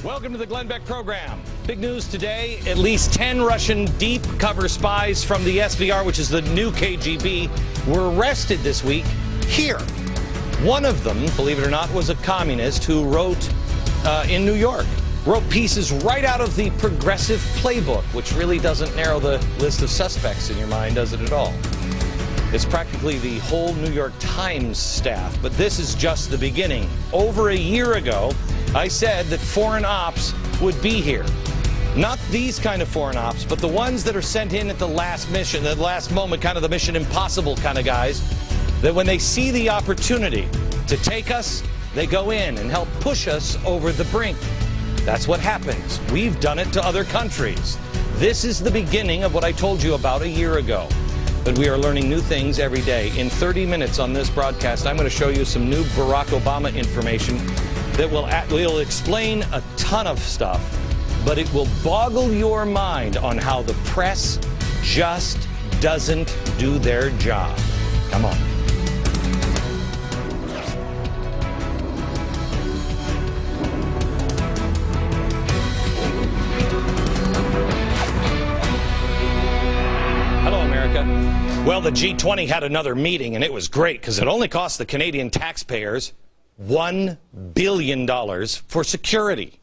Welcome to the Glenn Beck program. Big news today, at least 10 Russian deep cover spies from the SVR, which is the new KGB, were arrested this week here. One of them, believe it or not, was a communist who wrote in New York. Wrote pieces right out of the progressive playbook, which really doesn't narrow the list of suspects in your mind, does it at all? It's practically the whole New York Times staff, but this is just the beginning. Over a year ago, I said that foreign ops would be here. Not these kind of foreign ops, but the ones that are sent in at the last mission, the last moment, kind of the Mission Impossible kind of guys, that when they see the opportunity to take us, they go in and help push us over the brink. That's what happens. We've done it to other countries. This is the beginning of what I told you about a year ago. But we are learning new things every day. In 30 minutes on this broadcast, I'm going to show you some new Barack Obama information that will explain a ton of stuff, but it will boggle your mind on how the press just doesn't do their job. Come on. Well, the G20 had another meeting, and it was great because it only cost the Canadian taxpayers $1 billion for security.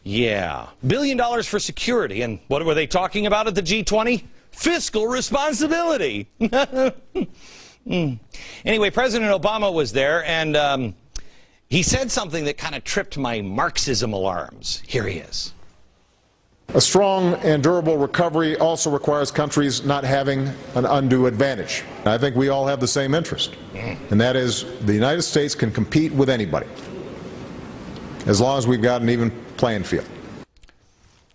Yeah, $1 billion for security. And what were they talking about at the G20? Fiscal responsibility. Anyway, President Obama was there, and he said something that kind of tripped my Marxism alarms. Here he is. A strong and durable recovery also requires countries not having an undue advantage. I think we all have the same interest, and that is the United States can compete with anybody as long as we've got an even playing field.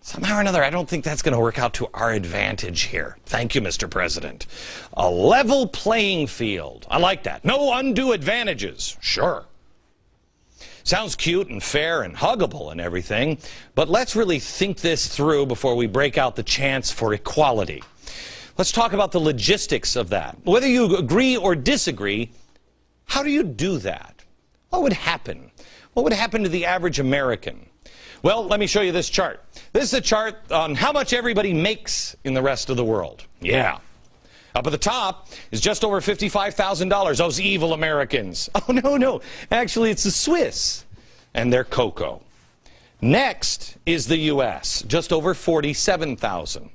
Somehow or another, I don't think that's going to work out to our advantage here. Thank you, Mr. President. A level playing field. I like that. No undue advantages. Sure. Sounds cute and fair and huggable and everything, but let's really think this through before we break out the chance for equality. Let's talk about the logistics of that. Whether you agree or disagree, how do you do that? What would happen? What would happen to the average American? Well, let me show you this chart. This is a chart on how much everybody makes in the rest of the world. Yeah. Up at the top is just over $55,000, those evil Americans. Oh, no. Actually, it's the Swiss and their cocoa. Next is the U.S., just over $47,000.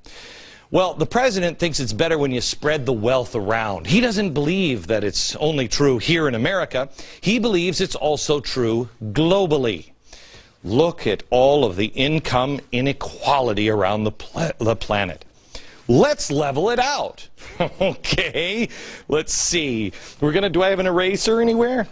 Well, the president thinks it's better when you spread the wealth around. He doesn't believe that it's only true here in America. He believes it's also true globally. Look at all of the income inequality around the planet. Let's level it out. Okay, let's see. Do I have an eraser anywhere?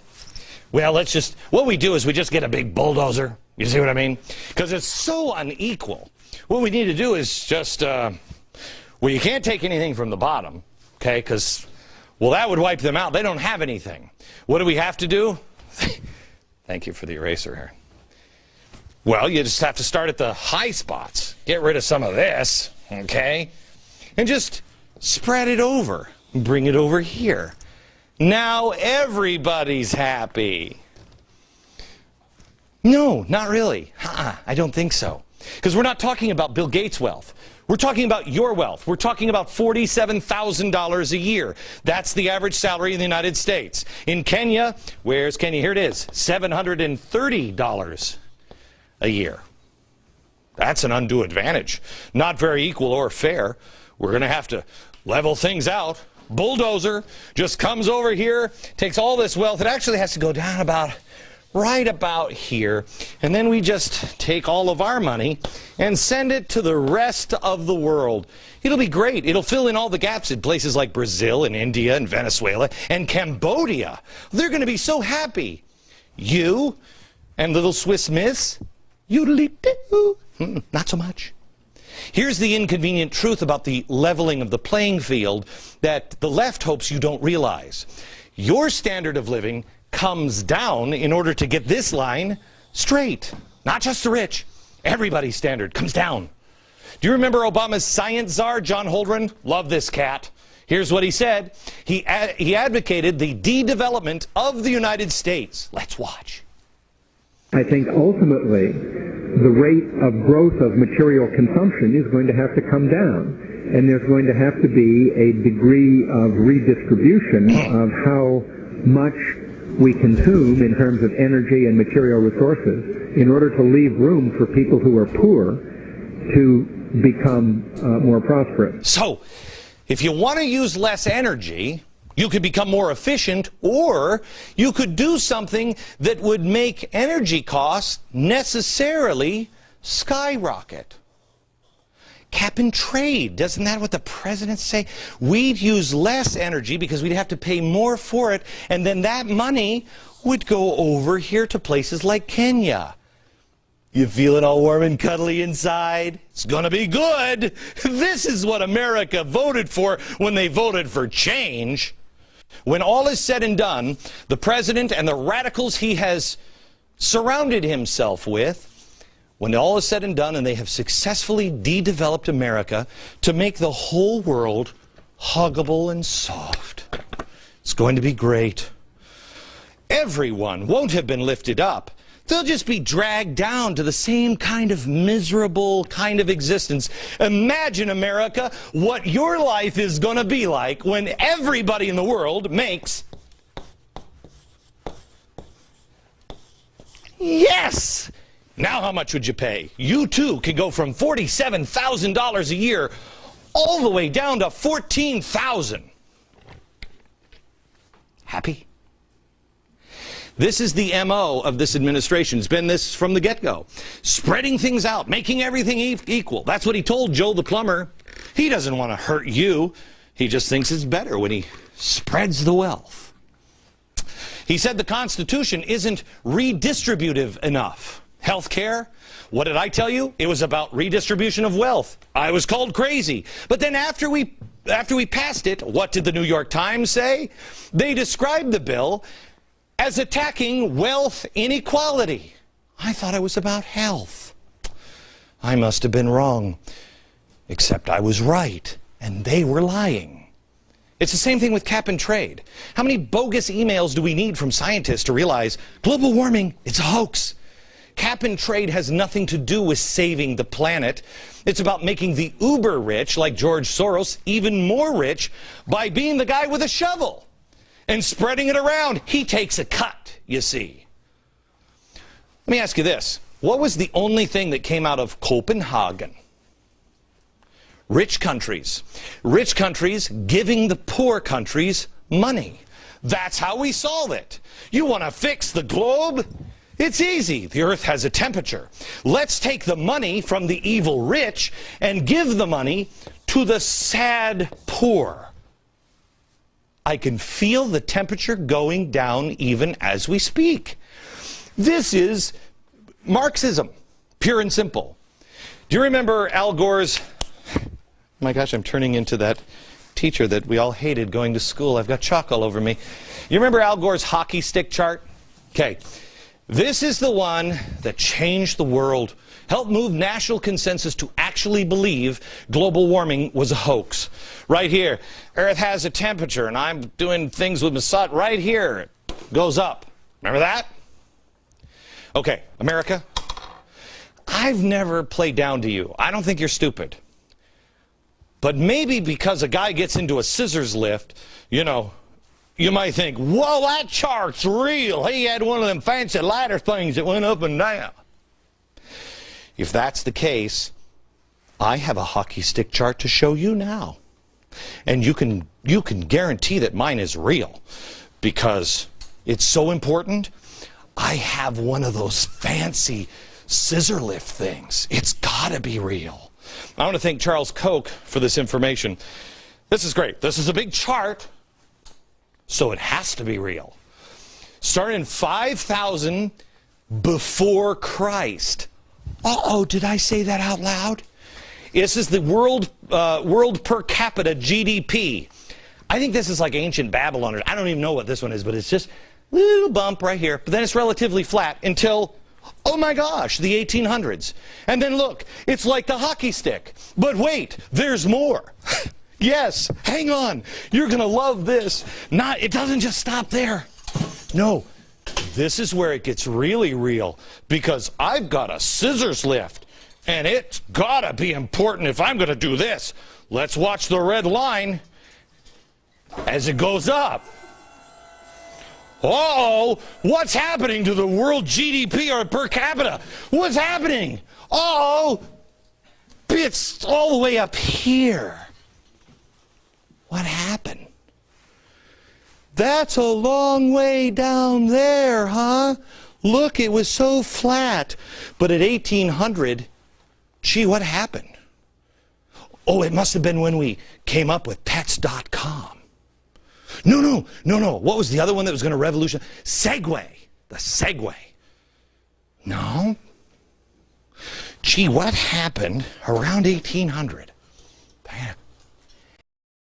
Well, what we do is we just get a big bulldozer. You see what I mean? Because it's so unequal. What we need to do is just, well, you can't take anything from the bottom, okay? Because, well, that would wipe them out. They don't have anything. What do we have to do? Thank you for the eraser here. Well, you just have to start at the high spots. Get rid of some of this, okay? And just spread it over. Bring it over here. Now everybody's happy. No, not really. I don't think so. Because we're not talking about Bill Gates' wealth. We're talking about your wealth. We're talking about $47,000 a year. That's the average salary in the United States. In Kenya, where's Kenya? Here it is, $730 a year. That's an undue advantage. Not very equal or fair. We're going to have to level things out. Bulldozer just comes over here, takes all this wealth. It actually has to go down right about here. And then we just take all of our money and send it to the rest of the world. It'll be great. It'll fill in all the gaps in places like Brazil and India and Venezuela and Cambodia. They're going to be so happy. You and little Swiss Miss, you not so much. Here's the inconvenient truth about the leveling of the playing field that the left hopes you don't realize. Your standard of living comes down in order to get this line straight. Not just the rich. Everybody's standard comes down. Do you remember Obama's science czar, John Holdren? Love this cat. Here's what he said. He advocated the de-development of the United States. Let's watch. I think ultimately the rate of growth of material consumption is going to have to come down. And there's going to have to be a degree of redistribution of how much we consume in terms of energy and material resources in order to leave room for people who are poor to become more prosperous. So, if you want to use less energy, you could become more efficient, or you could do something that would make energy costs necessarily skyrocket. Cap and trade, doesn't that what the president say? We'd use less energy because we'd have to pay more for it, and then that money would go over here to places like Kenya. You feeling all warm and cuddly inside? It's gonna be good. This is what America voted for when they voted for change. When all is said and done, the president and the radicals he has surrounded himself with, when all is said and done and they have successfully de-developed America to make the whole world huggable and soft, it's going to be great. Everyone won't have been lifted up. They'll just be dragged down to the same kind of miserable kind of existence. Imagine, America, what your life is going to be like when everybody in the world makes... Yes! Now how much would you pay? You too can go from $47,000 a year all the way down to $14,000. Happy? This is the MO of this administration. It's been this from the get-go. Spreading things out, making everything equal. That's what he told Joe the plumber. He doesn't want to hurt you. He just thinks it's better when he spreads the wealth. He said the Constitution isn't redistributive enough. Health care, what did I tell you? It was about redistribution of wealth. I was called crazy. But then after we passed it, what did the New York Times say? They described the bill as attacking wealth inequality. I thought it was about health. I must have been wrong. Except I was right, and they were lying. It's the same thing with cap and trade. How many bogus emails do we need from scientists to realize global warming, it's a hoax? Cap and trade has nothing to do with saving the planet. It's about making the uber rich, like George Soros, even more rich by being the guy with a shovel and spreading it around. He takes a cut, you see. Let me ask you this. What was the only thing that came out of Copenhagen? Rich countries. Rich countries giving the poor countries money. That's how we solve it. You want to fix the globe? It's easy. The earth has a temperature. Let's take the money from the evil rich and give the money to the sad poor. I can feel the temperature going down even as we speak. This is Marxism, pure and simple. Do you remember Al Gore's... My gosh, I'm turning into that teacher that we all hated going to school. I've got chalk all over me. You remember Al Gore's hockey stick chart? Okay. This is the one that changed the world, helped move national consensus to actually believe global warming was a hoax. Right here, Earth has a temperature, and I'm doing things with my sun. Right here, it goes up. Remember that? Okay, America, I've never played down to you. I don't think you're stupid. But maybe because a guy gets into a scissors lift, you know, you might think, whoa, that chart's real. He had one of them fancy ladder things that went up and down. If that's the case, I have a hockey stick chart to show you now. And you can guarantee that mine is real because it's so important. I have one of those fancy scissor lift things. It's got to be real. I want to thank Charles Koch for this information. This is great. This is a big chart. So it has to be real. Started in 5,000 before Christ. Uh-oh, did I say that out loud? This is the world per capita GDP. I think this is like ancient Babylon. I don't even know what this one is, but it's just a little bump right here. But then it's relatively flat until, oh my gosh, the 1800s. And then look, it's like the hockey stick. But wait, there's more. Yes, hang on. You're going to love this. It doesn't just stop there. No, this is where it gets really real, because I've got a scissors lift, and it's gotta be important if I'm gonna do this. Let's watch the red line as it goes up. Uh-oh, what's happening to the world GDP or per capita? What's happening? Uh-oh, it's all the way up here. What happened? That's a long way down there, huh? Look, it was so flat. But at 1800, gee, what happened? Oh, it must have been when we came up with pets.com. No. What was the other one that was going to revolutionize? Segway. The Segway. No. Gee, what happened around 1800?